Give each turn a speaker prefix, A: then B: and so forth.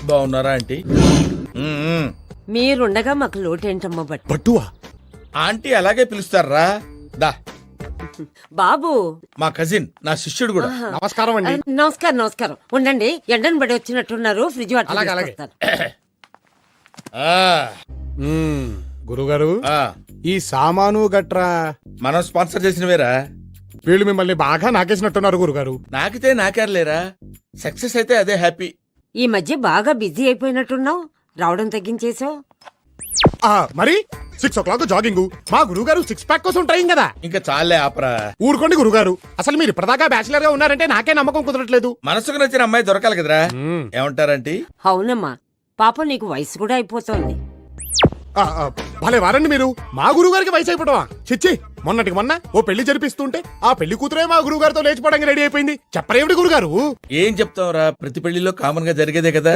A: బాగున్నారా ఆంటీ?
B: మీరుండగా మాకు లోటేంటమ్మా but
C: పట్టువా
A: aunty అలాగే పిలుస్తారా? దా,
B: బాబు
A: మా కజిన్, నా శిష్యుడు కూడా.
C: నమస్కారం అండి.
B: నమస్కారం నమస్కారం. ఉండండి, ఎండను పడి వచ్చినట్టున్నారు. ఫ్రిడ్జ్ వాటర్
C: అలాగే, అలాగే.
B: తీసుకొస్తాను.
A: ఆ,
C: గురుగారు
A: ఆ,
C: ఈ సామాను గట్రా
A: మనం స్పాన్సర్ చేసినవేరా.
C: వీళ్ళు మిమ్మల్ని బాగా నాకేసినట్టున్నారు గురుగారు.
A: నాకితే నాకేర్లేరా, సక్సెస్ అయితే అదే హ్యాపీ.
B: ఈ మధ్య బాగా బిజీ అయిపోయినట్టున్నావు. రావడం తగ్గించేసావు.
C: మరి 6 o'clock జాగింగ్. మా గురుగారు 6 pack కోసం ట్రైన్ కదా.
A: ఇంకా చాలే ఆపరా.
C: ఊరుకోండి గురుగారు, అసలు మీరు ఇప్పటిదాకా బ్యాచిలర్ గా ఉన్నారంటే నాకే నమ్మకం కుదరట్లేదు.
A: మనసుకు నచ్చిన అమ్మాయి దొరకాలి కదరా. ఏమంటారంటీ?
B: అవునమ్మా, పాప నీకు వయసు కూడా అయిపోతుంది.
C: భలే వారండి మీరు. మా గురుగారికి వయసు అయిపోవడమా? చిచ్చి, మొన్నటికి మొన్న ఓ పెళ్లి జరిపిస్తుంటే ఆ పెళ్లి కూతురే మా గురుగారితో లేచిపోవడానికి రెడీ అయిపోయింది. చెప్పరేమిటి గురుగారు?
A: ఏం చెప్తావురా, ప్రతి పెళ్లిలో కామన్ గా జరిగేదే కదా.